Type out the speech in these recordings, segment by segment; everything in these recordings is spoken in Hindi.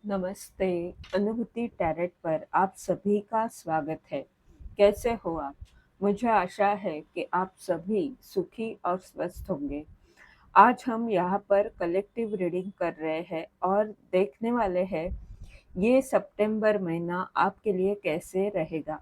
नमस्ते। अनुभूति टैरेट पर आप सभी का स्वागत है। कैसे हो आप? मुझे आशा है कि आप सभी सुखी और स्वस्थ होंगे। आज हम यहाँ पर कलेक्टिव रीडिंग कर रहे हैं और देखने वाले हैं ये सितंबर महीना आपके लिए कैसे रहेगा।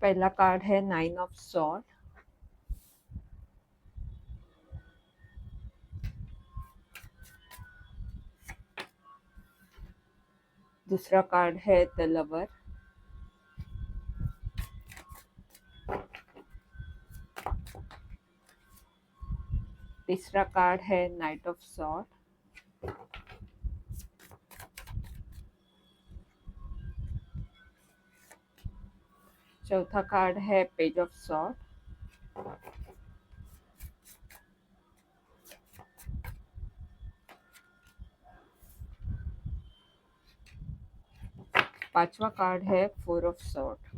पहला कार्ड है 9 ऑफ सॉर्ड। दूसरा कार्ड है द लवर। तीसरा कार्ड है नाइट ऑफ सॉर्ड। चौथा कार्ड है पेज ऑफ सॉर्ड। पांचवा कार्ड है 4 of sword.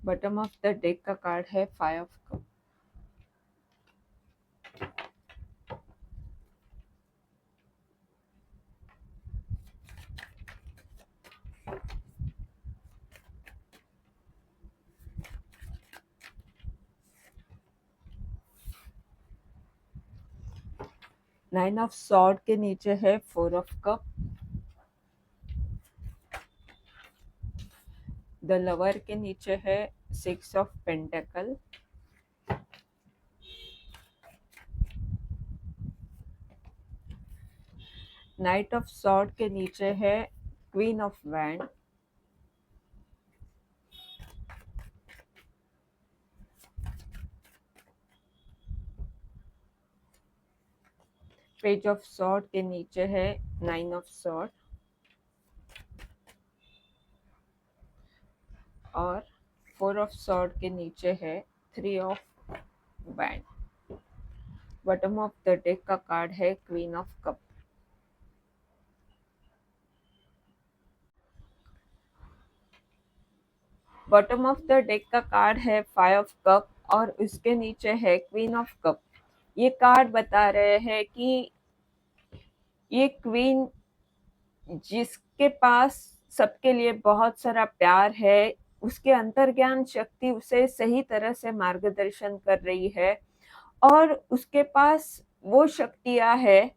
Bottom of the deck का कार्ड है 5 of cup. Nine of sword के नीचे है 4 ऑफ कप। द लवर के नीचे है 6 of pentacle. Night of sword के नीचे है queen of wand. Page of sword के नीचे है 9 ऑफ सॉर्ड और 4 ऑफ सॉर्ड के नीचे है 3 of wand. Bottom of the deck का कार्ड है queen of cup. Bottom of the deck का कार्ड है 5 ऑफ कप और उसके नीचे है क्वीन ऑफ कप। ये कार्ड बता रहे हैं कि ये क्वीन जिसके पास सबके लिए बहुत सारा प्यार है, उसके अंतर्ज्ञान शक्ति उसे सही तरह से मार्गदर्शन कर रही है और उसके पास वो शक्तियां है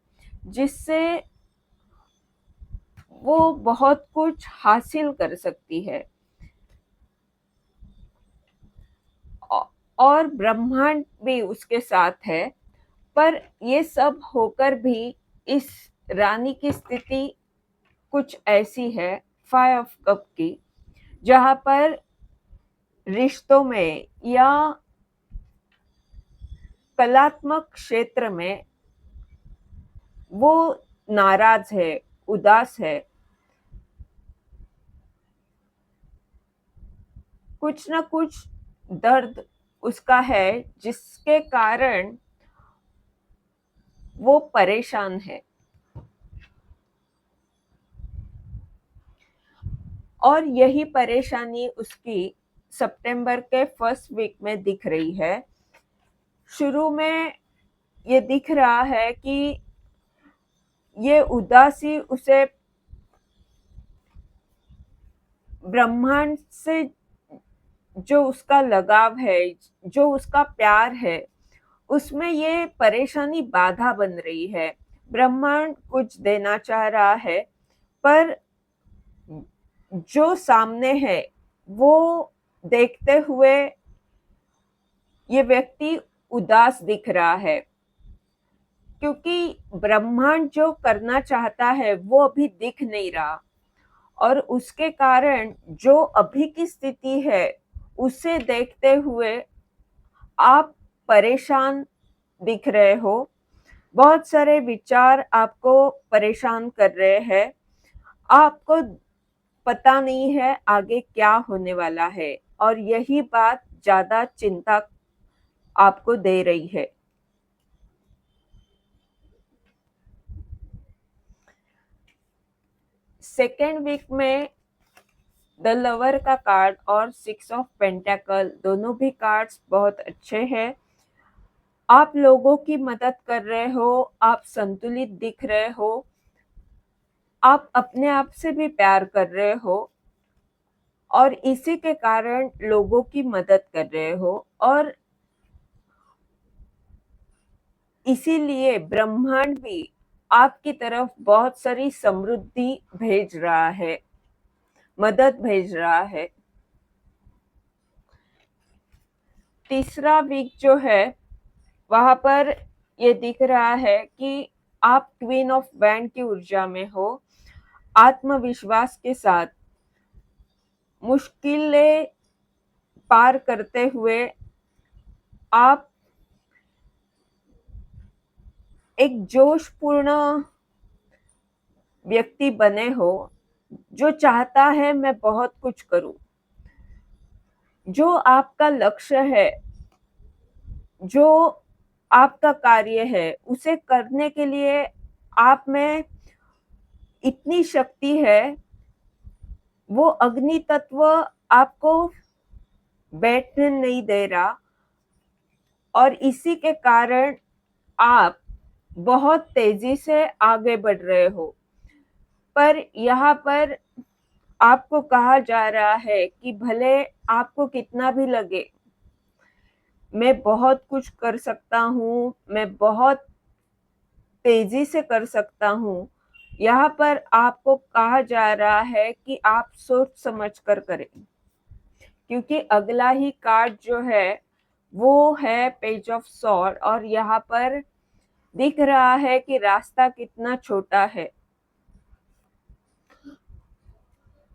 जिससे वो बहुत कुछ हासिल कर सकती है और ब्रह्मांड भी उसके साथ है। पर ये सब होकर भी इस रानी की स्थिति कुछ ऐसी है 5 ऑफ कप की, जहां पर रिश्तों में या कलात्मक क्षेत्र में वो नाराज है, उदास है, कुछ ना कुछ दर्द उसका है जिसके कारण वो परेशान है। और यही परेशानी उसकी सितंबर के फर्स्ट वीक में दिख रही है। शुरू में ये दिख रहा है कि ये उदासी उसे ब्रह्मांड से जो उसका लगाव है, जो उसका प्यार है, उसमें ये परेशानी बाधा बन रही है। ब्रह्मांड कुछ देना चाह रहा है पर जो सामने है वो देखते हुए ये व्यक्ति उदास दिख रहा है, क्योंकि ब्रह्मांड जो करना चाहता है वो अभी दिख नहीं रहा, और उसके कारण जो अभी की स्थिति है उसे देखते हुए आप परेशान दिख रहे हो। बहुत सारे विचार आपको परेशान कर रहे हैं। आपको पता नहीं है आगे क्या होने वाला है, और यही बात ज्यादा चिंता आपको दे रही है। सेकेंड वीक में द लवर का कार्ड और सिक्स ऑफ पेंटाकल दोनों भी कार्ड्स बहुत अच्छे हैं। आप लोगों की मदद कर रहे हो, आप संतुलित दिख रहे हो, आप अपने आप से भी प्यार कर रहे हो, और इसी के कारण लोगों की मदद कर रहे हो, और इसीलिए ब्रह्मांड भी आपकी तरफ बहुत सारी समृद्धि भेज रहा है, मदद भेज रहा है। तीसरा वीक जो है वहां पर ये दिख रहा है कि आप क्वीन ऑफ वैंड की ऊर्जा में हो। आत्मविश्वास के साथ मुश्किलें पार करते हुए आप एक जोशपूर्ण व्यक्ति बने हो, जो चाहता है मैं बहुत कुछ करूं। जो आपका लक्ष्य है, जो आपका कार्य है, उसे करने के लिए आप में इतनी शक्ति है, वो अग्नि तत्व आपको बैठने नहीं दे रहा, और इसी के कारण आप बहुत तेजी से आगे बढ़ रहे हो। पर यहाँ पर आपको कहा जा रहा है कि भले आपको कितना भी लगे मैं बहुत कुछ कर सकता हूँ, मैं बहुत तेजी से कर सकता हूँ, यहाँ पर आपको कहा जा रहा है कि आप सोच समझ कर करें, क्योंकि अगला ही कार्ड जो है वो है पेज ऑफ सॉर्ड, और यहाँ पर दिख रहा है कि रास्ता कितना छोटा है।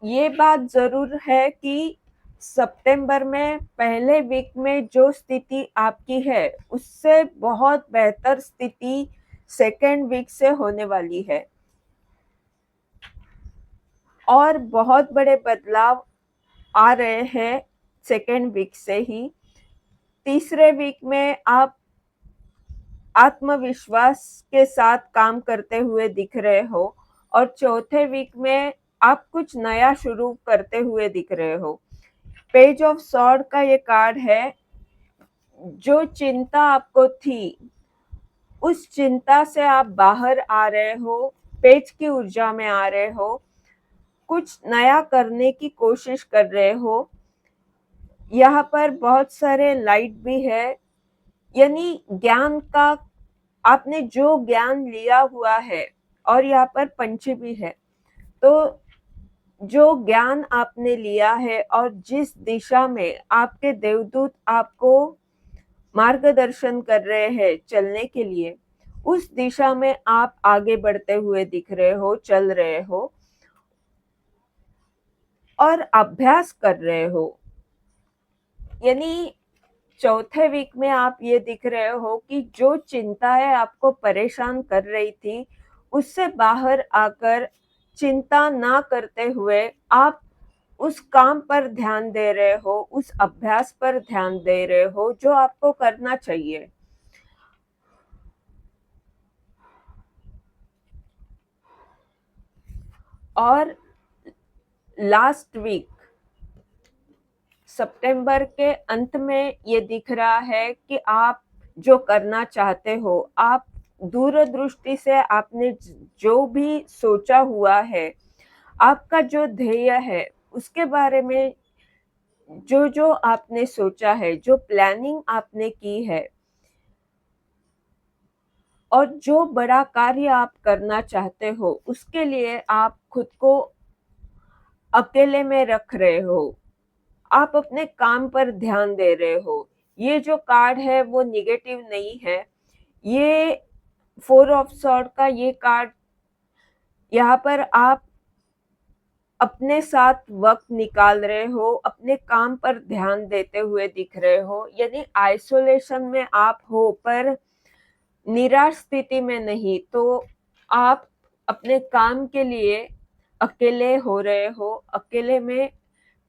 ये बात जरूर है कि सितंबर में पहले वीक में जो स्थिति आपकी है उससे बहुत बेहतर स्थिति सेकेंड वीक से होने वाली है, और बहुत बड़े बदलाव आ रहे हैं सेकेंड वीक से ही। तीसरे वीक में आप आत्मविश्वास के साथ काम करते हुए दिख रहे हो, और चौथे वीक में आप कुछ नया शुरू करते हुए दिख रहे हो। पेज ऑफ सॉर्ड का ये कार्ड है, जो चिंता आपको थी उस चिंता से आप बाहर आ रहे हो, पेज की ऊर्जा में आ रहे हो, कुछ नया करने की कोशिश कर रहे हो। यहाँ पर बहुत सारे लाइट भी है, यानी ज्ञान का आपने जो ज्ञान लिया हुआ है, और यहाँ पर पंछी भी है, तो जो ज्ञान आपने लिया है और जिस दिशा में आपके देवदूत आपको मार्गदर्शन कर रहे हैं चलने के लिए, उस दिशा में आप आगे बढ़ते हुए दिख रहे हो, चल रहे हो और अभ्यास कर रहे हो। यानी चौथे वीक में आप ये दिख रहे हो कि जो चिंताएं आपको परेशान कर रही थी उससे बाहर आकर चिंता ना करते हुए आप उस काम पर ध्यान दे रहे हो, उस अभ्यास पर ध्यान दे रहे हो जो आपको करना चाहिए। और लास्ट वीक सितंबर के अंत में ये दिख रहा है कि आप जो करना चाहते हो, आप दूरदृष्टि से आपने जो भी सोचा हुआ है, आपका जो ध्येय है उसके बारे में जो जो आपने सोचा है, जो प्लानिंग आपने की है, और जो बड़ा कार्य आप करना चाहते हो उसके लिए आप खुद को अकेले में रख रहे हो, आप अपने काम पर ध्यान दे रहे हो। ये जो कार्ड है वो निगेटिव नहीं है। ये 4 ऑफ सॉर्ड का ये कार्ड, यहाँ पर आप अपने साथ वक़्त निकाल रहे हो, अपने काम पर ध्यान देते हुए दिख रहे हो, यानी आइसोलेशन में आप हो पर निराश स्थिति में नहीं। तो आप अपने काम के लिए अकेले हो रहे हो, अकेले में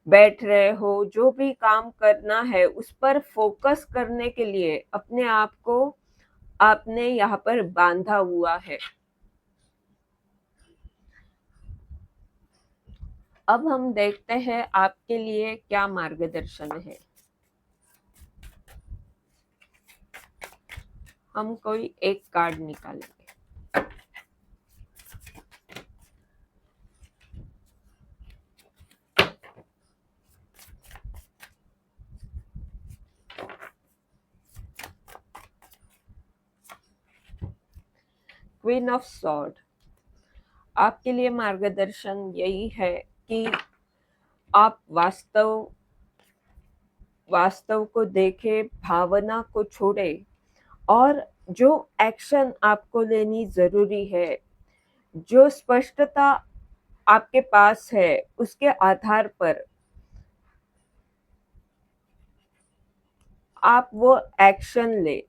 बैठ रहे हो, जो भी काम करना है उस पर फ़ोकस करने के लिए अपने आप को आपने यहाँ पर बाँधा हुआ है। अब हम देखते हैं आपके लिए क्या मार्गदर्शन है। हम कोई एक कार्ड निकालेंगे। क्वीन ऑफ सॉर्ड, आपके लिए मार्गदर्शन यही है कि आप वास्तव को देखें, भावना को छोड़े और जो एक्शन आपको लेनी ज़रूरी है, जो स्पष्टता आपके पास है, उसके आधार पर आप वो एक्शन लें।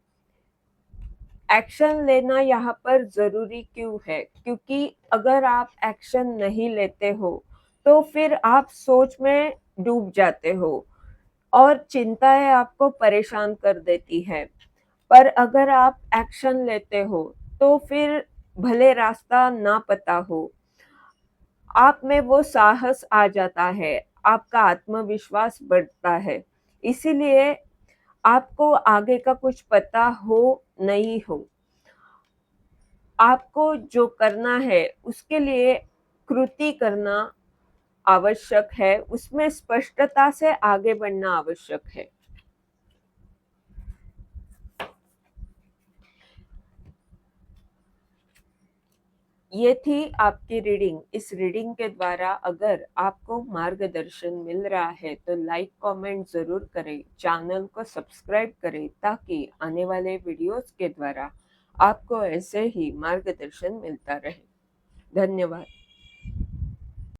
एक्शन लेना यहाँ पर ज़रूरी क्यों है? क्योंकि अगर आप एक्शन नहीं लेते हो, तो फिर आप सोच में डूब जाते हो और चिंताएँ आपको परेशान कर देती है। पर अगर आप एक्शन लेते हो, तो फिर भले रास्ता ना पता हो, आप में वो साहस आ जाता है, आपका आत्मविश्वास बढ़ता है। इसीलिए आपको आगे का कुछ पता हो, नहीं हो, आपको जो करना है उसके लिए कृति करना आवश्यक है, उसमें स्पष्टता से आगे बढ़ना आवश्यक है। ये थी आपकी रीडिंग। इस रीडिंग के द्वारा अगर आपको मार्गदर्शन मिल रहा है तो लाइक कमेंट ज़रूर करें, चैनल को सब्सक्राइब करें ताकि आने वाले वीडियोस के द्वारा आपको ऐसे ही मार्गदर्शन मिलता रहे। धन्यवाद।